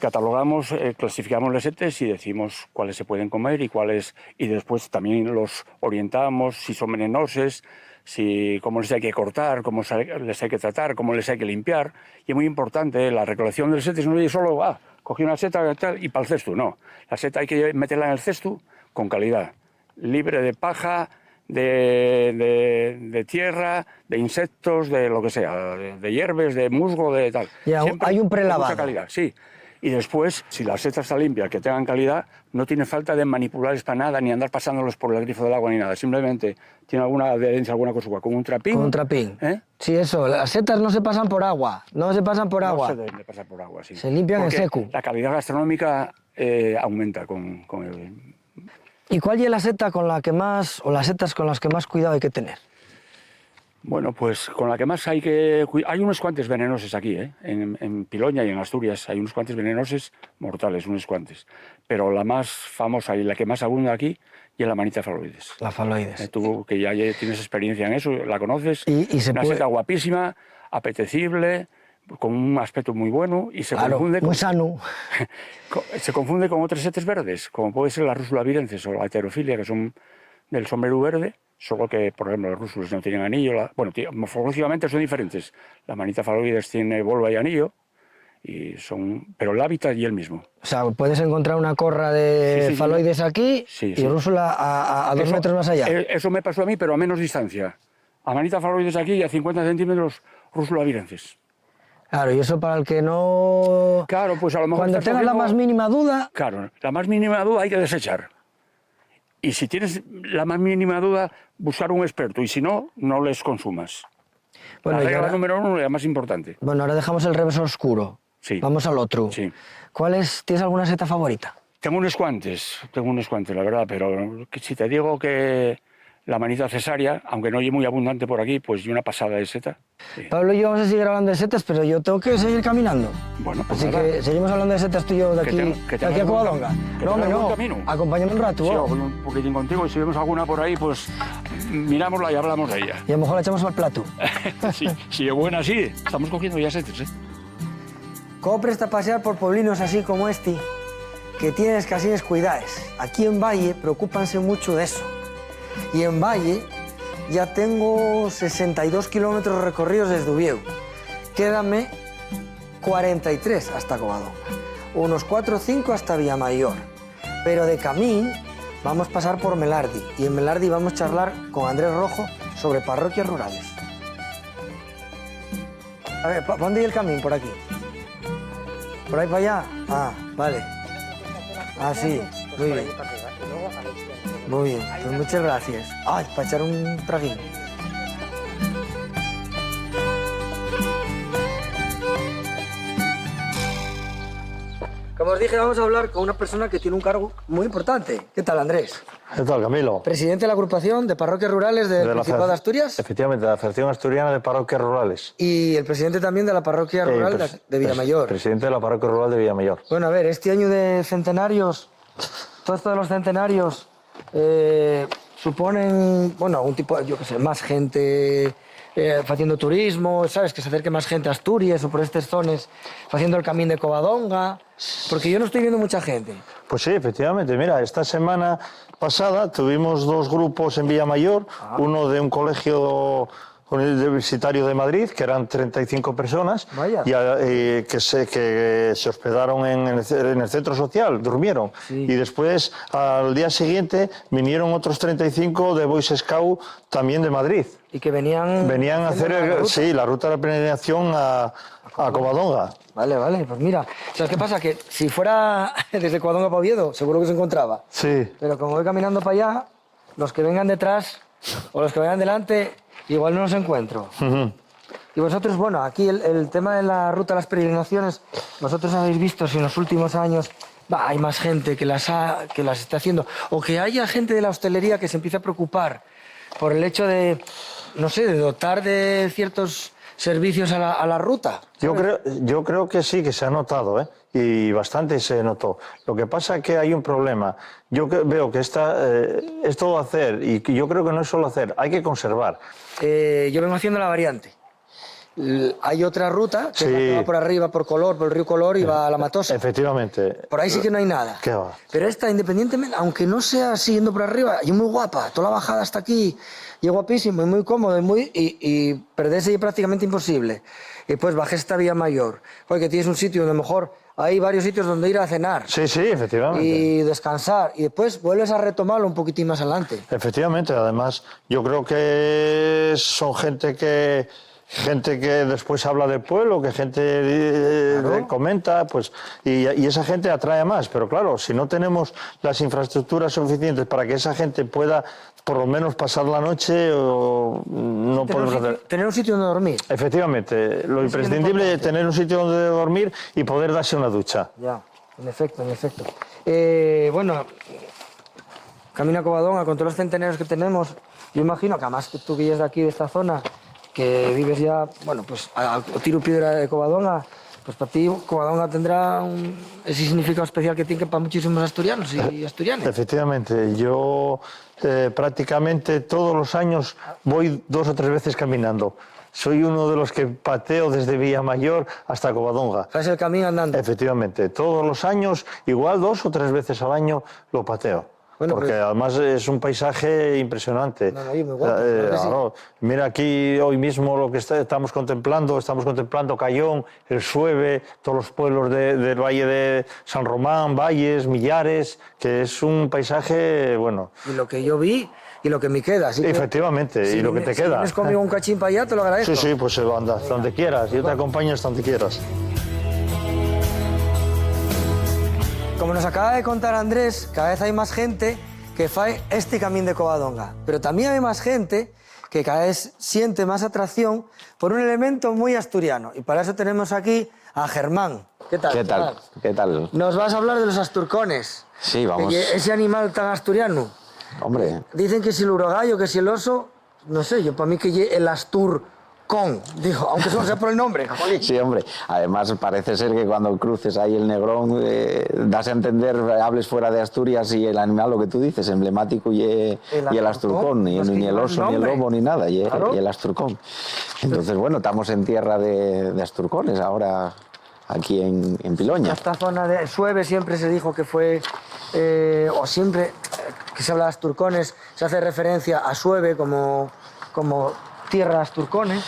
catalogamos, clasificamos les setes y decimos cuáles se pueden comer y cuáles, y después también los orientamos si son venenosos, cómo les hay que cortar, cómo les hay que tratar, cómo les hay que limpiar. Y es muy importante, la recolección de los setes no es solo, cogí una seta y para el cesto, no. La seta hay que meterla en el cesto con calidad, libre de paja, de tierra, de insectos, de lo que sea, de hierbes, de musgo, de tal. Hay un prelavado. Con mucha calidad, sí. Y después, si la seta está limpia, que tengan calidad, no tiene falta de manipularles para nada, ni andar pasándolos por el grifo del agua, ni nada. Simplemente tiene alguna adherencia, alguna cosa, con un trapín. Con un trapín. Sí, eso. Las setas no se pasan por agua. No se pasan por agua. No se deben de pasar por agua, sí. Se limpian en seco. La calidad gastronómica aumenta con el... ¿Y cuál es la seta con la que más, o las setas con las que más cuidado hay que tener? Bueno, pues con la que más hay que... Hay unos cuantos venenosos aquí, ¿eh? En Piloña y en Asturias hay unos cuantos venenosos mortales, unos cuantos. Pero la más famosa y la que más abunda aquí es la manita faloides. La faloides. Tú que ya tienes experiencia en eso, la conoces. Y se una puede... seta guapísima, apetecible, con un aspecto muy bueno y se Claro, confunde muy sano. se confunde con otros setes verdes, como puede ser la rúsula virensis o la heterofilia, que son del sombrero verde, solo que, por ejemplo, los rúsulos no tienen anillo. Bueno, morfológicamente son diferentes. La manita faloides tiene volva y anillo, pero el hábitat y el mismo. O sea, puedes encontrar una corra de faloides aquí y rúsula a 2 metros más allá. Eso me pasó a mí, pero a menos distancia. A manita faloides aquí y a 50 centímetros rúsula virensis. Claro, y eso para el que no... Claro, pues a lo mejor... Cuando tengas la más mínima duda... Claro, la más mínima duda hay que desechar. Y si tienes la más mínima duda, buscar un experto. Y si no, no les consumas. Bueno, la regla número 1 es la más importante. Bueno, ahora dejamos el reverso oscuro. Sí. Vamos al otro. Sí. ¿Tienes alguna seta favorita? Tengo unos cuantos, la verdad, pero si te digo que la manita cesárea, aunque no es muy abundante por aquí, pues y una pasada de seta. Sí. Pablo y yo vamos a seguir hablando de setas, pero yo tengo que seguir caminando. Bueno, pues así que seguimos hablando de setas tú y yo de aquí a Covadonga. No, hombre, no. Acompáñame un rato. Sí, voy un poquitín contigo y si vemos alguna por ahí, pues mirámosla y hablamos de ella. Y a lo mejor la echamos al plato. Sí, si es buena, sí. Estamos cogiendo ya setas, ¿eh? ¿Cómo presta pasear por pueblinos así como este, que tienes que así cuidaes? Aquí en Valle preocúpanse mucho de eso. Y en Valle ya tengo 62 kilómetros recorridos desde Ubieu. Quédame 43 hasta Covadonga. Unos 4 o 5 hasta Villamayor. Pero de camino vamos a pasar por Melardi. Y en Melardi vamos a charlar con Andrés Rojo sobre parroquias rurales. A ver, ¿para dónde hay el camino? Por aquí. ¿Por ahí para allá? Ah, vale. Ah, sí, muy bien. Muy bien, pues muchas gracias. Ay, para echar un traguín. Como os dije, vamos a hablar con una persona que tiene un cargo muy importante. ¿Qué tal, Andrés? ¿Qué tal, Camilo? Presidente de la agrupación de parroquias rurales del Principado de Asturias. Efectivamente, de la Federación Asturiana de Parroquias Rurales. Y el presidente también de la parroquia rural de Villamayor. Presidente de la Parroquia Rural de Villamayor. Bueno, a ver, este año de centenarios, todo esto de los centenarios suponen, bueno, un tipo, yo qué sé, más gente haciendo turismo, ¿sabes? Que se acerque más gente a Asturias o por estas zonas, haciendo el camino de Covadonga, porque yo no estoy viendo mucha gente. Pues sí, efectivamente. Mira, esta semana pasada tuvimos 2 grupos en Villamayor, uno de un colegio universitario de Madrid, que eran 35 personas, que se hospedaron en el centro social, durmieron. Sí. Y después, al día siguiente, vinieron otros 35 de Boy Scout, también de Madrid. Y que venían a hacer la ruta de la peregrinación a Covadonga. Vale, vale, pues mira, ¿sabes qué pasa? Que si fuera desde Covadonga para Oviedo, seguro que se encontraba. Sí. Pero como voy caminando para allá, los que vengan detrás o los que vengan delante, igual no los encuentro. Y vosotros, bueno, aquí el tema de la ruta de las peregrinaciones, vosotros habéis visto si en los últimos años hay más gente que las está haciendo, o que haya gente de la hostelería que se empiece a preocupar por el hecho de, no sé, de dotar de ciertos servicios a la ruta. Yo creo que sí, que se ha notado, ¿eh? Y bastante se notó. Lo que pasa es que hay un problema. Yo veo que es todo hacer, y yo creo que no es solo hacer, hay que conservar. Yo vengo haciendo la variante. Hay otra ruta que, es la que va por arriba, por el río Color y va a La Matosa. Efectivamente. Por ahí sí que no hay nada. ¿Qué va? Pero esta, independientemente, aunque no sea siguiendo por arriba, y muy guapa, toda la bajada hasta aquí, y guapísimo, y muy cómodo, y perderse es prácticamente imposible. Y pues bajé esta Villamayor, porque tienes un sitio donde mejor hay varios sitios donde ir a cenar. Sí, efectivamente. Y descansar, y después vuelves a retomarlo un poquitín más adelante. Efectivamente, además, yo creo que son gente que después habla del pueblo, que gente comenta, pues, y esa gente atrae más. Pero claro, si no tenemos las infraestructuras suficientes para que esa gente pueda por lo menos pasar la noche, no podemos hacer. Tener un sitio donde dormir. Efectivamente, lo imprescindible es tener un sitio donde dormir y poder darse una ducha. Ya, en efecto. Bueno, camino a Covadonga con todos los centenarios que tenemos, yo imagino que además que tú que eres de aquí, de esta zona, que vives ya, bueno, pues a tiro piedra de Covadonga, pues para ti Covadonga tendrá ese significado especial que tiene para muchísimos asturianos y asturianas. Efectivamente, yo prácticamente todos los años voy 2 o 3 veces caminando. Soy uno de los que pateo desde Villamayor hasta Covadonga. ¿Sabes el camino andando? Efectivamente, todos los años, igual 2 o 3 veces al año lo pateo. Bueno, porque pues, además es un paisaje impresionante. No, muy guapo, claro que sí. Claro, mira aquí hoy mismo lo que estamos contemplando Cayón, el Sueve, todos los pueblos del Valle de San Román, Valles, Millares, que es un paisaje, bueno... Y lo que yo vi y lo que me queda. Así efectivamente, que, y lo que te si queda. vienes conmigo un cachín para allá, te lo agradezco. Sí, pues anda, hasta donde quieras, yo te acompaño hasta donde quieras. Como nos acaba de contar Andrés, cada vez hay más gente que fae este camín de Covadonga. Pero también hay más gente que cada vez siente más atracción por un elemento muy asturiano. Y para eso tenemos aquí a Germán. ¿Qué tal? ¿Qué tal? Nos vas a hablar de los asturcones. Sí, vamos. Ese animal tan asturiano. Hombre. Dicen que si el urogallo, que si el oso, no sé, yo para mí que el asturcón, dijo, aunque solo sea por el nombre. Jolín. Sí, hombre. Además, parece ser que cuando cruces ahí el Negrón, das a entender, hables fuera de Asturias y el animal, lo que tú dices, emblemático y el asturcón, ni el oso, ni el lobo, ni nada, y el asturcón. Entonces, bueno, estamos en tierra de asturcones ahora, aquí en Piloña. Esta zona de Sueve siempre se dijo que fue, o siempre que se habla de asturcones, se hace referencia a Sueve como tierra asturcones,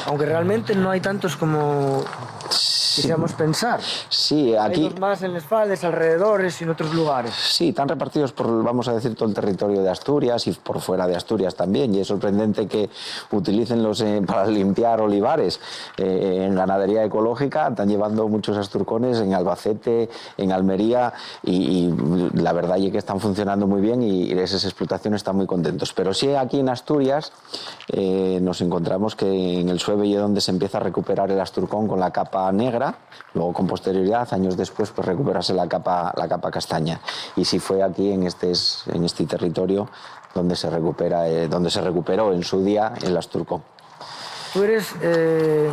aunque realmente no hay tantos como quisiéramos pensar. Sí, aquí... Hay dos más en Les Faldes, alrededores y en otros lugares. Sí, están repartidos por, vamos a decir, todo el territorio de Asturias y por fuera de Asturias también. Y es sorprendente que utilícenlos para limpiar olivares. En ganadería ecológica están llevando muchos asturcones en Albacete, en Almería, y la verdad es que están funcionando muy bien y esas explotaciones están muy contentos. Pero sí, aquí en Asturias nos encontramos que en el Sueve es donde se empieza a recuperar el asturcón con la capa negra. Luego, con posterioridad, años después, pues recuperarse la capa castaña. Y sí fue aquí, en este territorio, donde se recuperó en su día el asturcón. Tú eres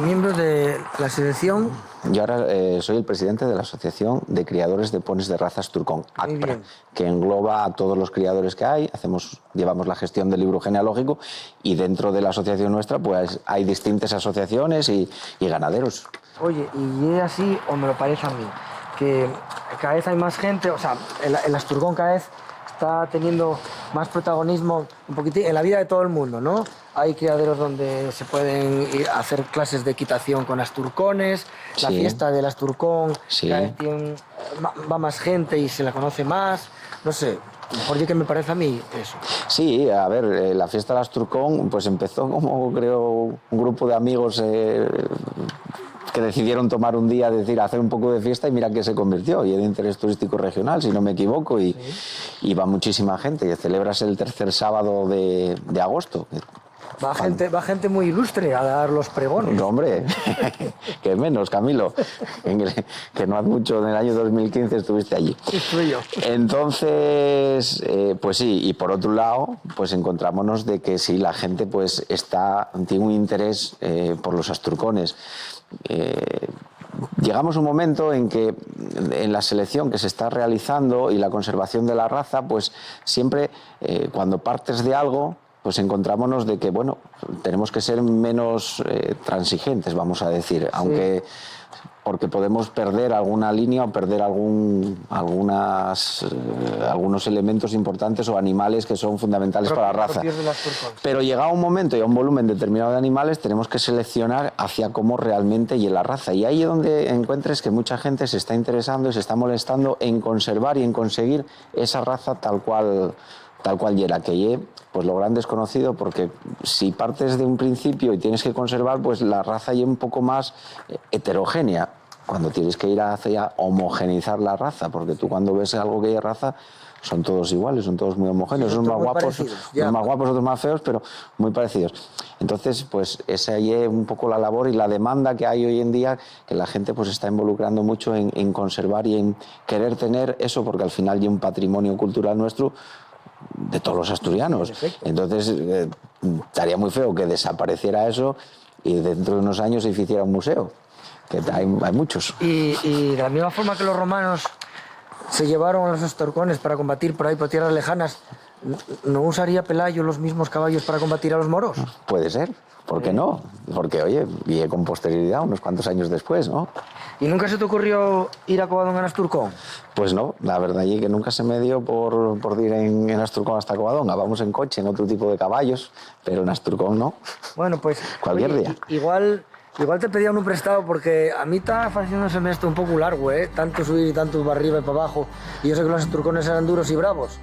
miembro de la asociación... Yo ahora soy el presidente de la Asociación de Criadores de Ponis de Raza Asturcón, ACPRA, que engloba a todos los criadores que hay. Llevamos la gestión del libro genealógico y dentro de la asociación nuestra pues hay distintas asociaciones y ganaderos. Oye, y es así, o me lo parece a mí, que cada vez hay más gente, o sea, el asturcón cada vez está teniendo más protagonismo un poquitín en la vida de todo el mundo, ¿no? Hay criaderos donde se pueden ir a hacer clases de equitación con asturcones, la fiesta del asturcón, cada vez va más gente y se la conoce más, no sé. Por que me parece a mí eso. Sí, a ver, la fiesta del asturcón pues empezó como, creo, un grupo de amigos que decidieron tomar un día, hacer un poco de fiesta, y mira que se convirtió, y el interés turístico regional, si no me equivoco, y va muchísima gente, que celebras el tercer sábado de agosto. Va gente muy ilustre a dar los pregones. No, hombre, que menos, Camilo, que no hace mucho, en el año 2015 estuviste allí. Estuve yo. Entonces, pues sí, y por otro lado, pues encontrámonos de que sí, la gente pues tiene un interés por los asturcones. Llegamos a un momento en que en la selección que se está realizando y la conservación de la raza, pues siempre cuando partes de algo, pues encontrámonos de que, bueno, tenemos que ser menos transigentes, vamos a decir, aunque porque podemos perder alguna línea o perder algunos elementos importantes o animales que son fundamentales para la raza. Pero llegado un momento y a un volumen determinado de animales, tenemos que seleccionar hacia cómo realmente y en la raza. Y ahí es donde encuentres que mucha gente se está interesando y se está molestando en conservar y en conseguir esa raza tal cual yera, que pues lo gran desconocido, porque si partes de un principio y tienes que conservar, pues la raza ya un poco más heterogénea, cuando tienes que ir hacia homogeneizar la raza, porque tú cuando ves algo que hay raza, son todos iguales, son todos muy homogéneos, unos más guapos, otros más feos, pero muy parecidos. Entonces, pues esa es un poco la labor y la demanda que hay hoy en día, que la gente pues está involucrando mucho en conservar y en querer tener eso, porque al final hay un patrimonio cultural nuestro de todos los asturianos. Entonces, estaría muy feo que desapareciera eso y dentro de unos años se hiciera un museo, que hay muchos. Y de la misma forma que los romanos se llevaron a los asturcones para combatir por ahí por tierras lejanas, ¿no usaría Pelayo los mismos caballos para combatir a los moros? Puede ser, ¿por qué no? Porque, oye, y con posterioridad, unos cuantos años después, ¿no? ¿Y nunca se te ocurrió ir a Covadonga en Asturcón? Pues no, la verdad allí que nunca se me dio por ir en Asturcón hasta Covadonga. Vamos en coche, en otro tipo de caballos, pero en Asturcón no. Bueno, pues... Cualquier día. Igual te pedían un prestado porque a mí está haciéndose esto un poco largo, ¿eh? Tanto subir y tanto para arriba y para abajo. Y yo sé que los asturcones eran duros y bravos.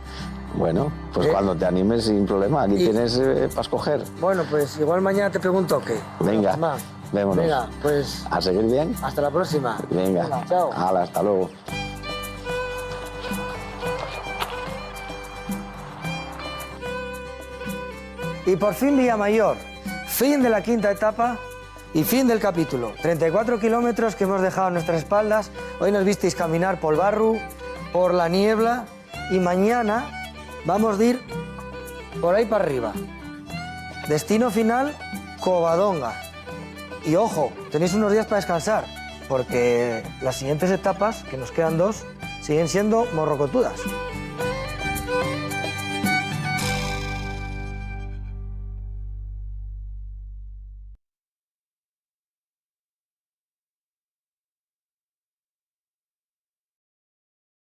Bueno, pues cuando te animes sin problema, aquí tienes para escoger. Bueno, pues igual mañana te pregunto qué. Venga, vémonos. Venga, pues... A seguir bien. Hasta la próxima. Venga, chao. Hala, hasta luego. Y por fin Villamayor, fin de la quinta etapa y fin del capítulo. 34 kilómetros que hemos dejado a nuestras espaldas. Hoy nos visteis caminar por el barro, por la niebla y mañana vamos a ir por ahí para arriba. Destino final, Covadonga. Y ojo, tenéis unos días para descansar, porque las siguientes etapas, que nos quedan 2, siguen siendo morrocotudas.